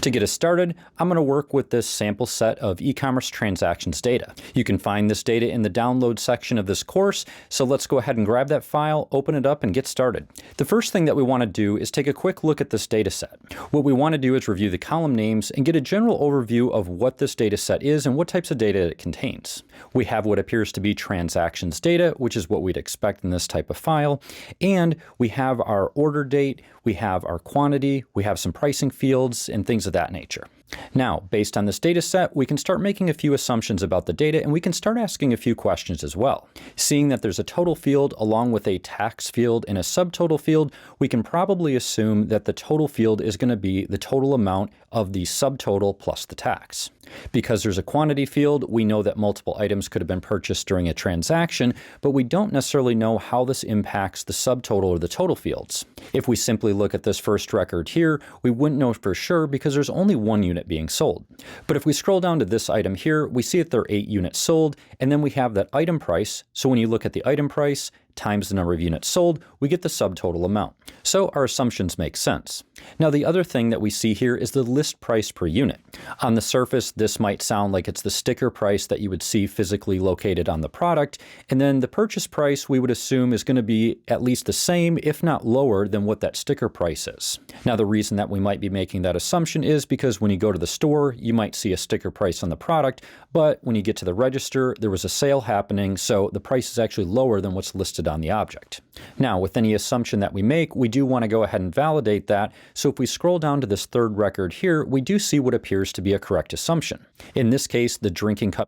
To get us started, I'm going to work with this sample set of e-commerce transactions data. You can find this data in the download section of this course, so let's go ahead and grab that file, open it up, and get started. The first thing that we want to do is take a quick look at this data set. What we want to do is review the column names and get a general overview of what this data set is and what types of data it contains. We have what appears to be transactions data, which is what we'd expect in this type of file, and we have our order date, we have our quantity, we have some pricing fields, and things of that nature. Now, based on this data set, we can start making a few assumptions about the data, and we can start asking a few questions as well. Seeing that there's a total field along with a tax field and a subtotal field, we can probably assume that the total field is going to be the total amount of the subtotal plus the tax. Because there's a quantity field, we know that multiple items could have been purchased during a transaction, but we don't necessarily know how this impacts the subtotal or the total fields. If we simply look at this first record here, we wouldn't know for sure because there's only one unit being sold. But if we scroll down to this item here, we see that there are 8 units sold, and then we have that item price. So when you look at the item price times the number of units sold, we get the subtotal amount. So our assumptions make sense. Now the other thing that we see here is the list price per unit. On the surface, this might sound like it's the sticker price that you would see physically located on the product, and then the purchase price we would assume is going to be at least the same, if not lower, than what that sticker price is. Now the reason that we might be making that assumption is because when you go to the store, you might see a sticker price on the product, but when you get to the register, there was a sale happening, so the price is actually lower than what's listed on the object. Now, with any assumption that we make, we do want to go ahead and validate that. So if we scroll down to this third record here, we do see what appears to be a correct assumption. In this case, the drinking cup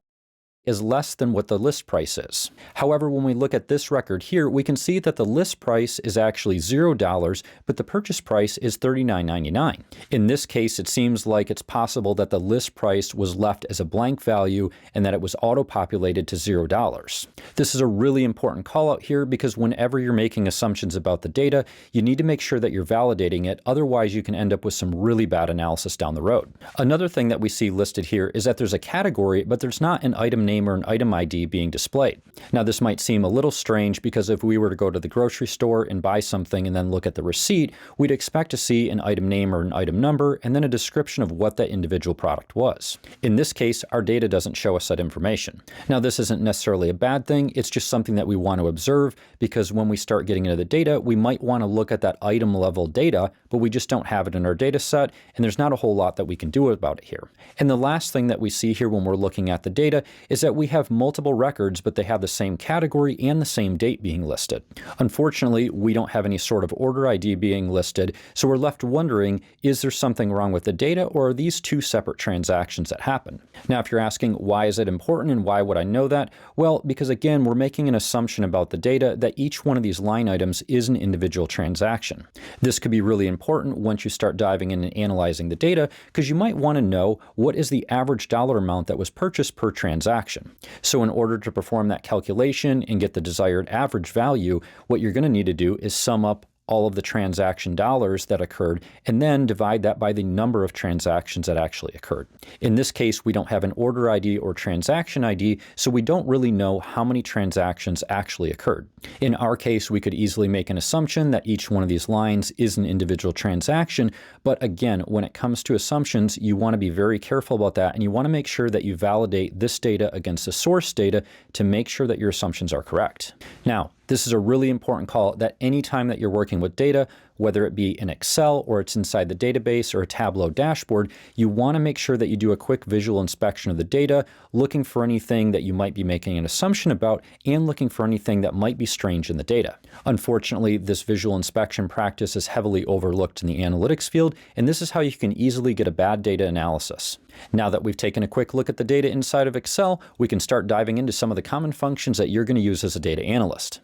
is less than what the list price is. However, when we look at this record here, we can see that the list price is actually $0, but the purchase price is $39.99. In this case, it seems like it's possible that the list price was left as a blank value and that it was auto-populated to $0. This is a really important call out here because whenever you're making assumptions about the data, you need to make sure that you're validating it, otherwise you can end up with some really bad analysis down the road. Another thing that we see listed here is that there's a category, but there's not an item name or an item ID being displayed. Now this might seem a little strange because if we were to go to the grocery store and buy something and then look at the receipt, we'd expect to see an item name or an item number and then a description of what that individual product was. In this case, our data doesn't show us that information. Now this isn't necessarily a bad thing, it's just something that we want to observe because when we start getting into the data, we might want to look at that item level data, but we just don't have it in our data set and there's not a whole lot that we can do about it here. And the last thing that we see here when we're looking at the data is that we have multiple records, but they have the same category and the same date being listed. Unfortunately, we don't have any sort of order ID being listed, so we're left wondering, is there something wrong with the data or are these two separate transactions that happen? Now, if you're asking why is it important and why would I know that? Well, because again, we're making an assumption about the data that each one of these line items is an individual transaction. This could be really important once you start diving in and analyzing the data because you might want to know what is the average dollar amount that was purchased per transaction. So in order to perform that calculation and get the desired average value, what you're going to need to do is sum up all of the transaction dollars that occurred, and then divide that by the number of transactions that actually occurred. In this case, we don't have an order ID or transaction ID, so we don't really know how many transactions actually occurred. In our case, we could easily make an assumption that each one of these lines is an individual transaction, but again, when it comes to assumptions, you want to be very careful about that, and you want to make sure that you validate this data against the source data to make sure that your assumptions are correct. Now, this is a really important call that anytime that you're working with data, whether it be in Excel or it's inside the database or a Tableau dashboard, you want to make sure that you do a quick visual inspection of the data, looking for anything that you might be making an assumption about and looking for anything that might be strange in the data. Unfortunately, this visual inspection practice is heavily overlooked in the analytics field, and this is how you can easily get a bad data analysis. Now that we've taken a quick look at the data inside of Excel, we can start diving into some of the common functions that you're going to use as a data analyst.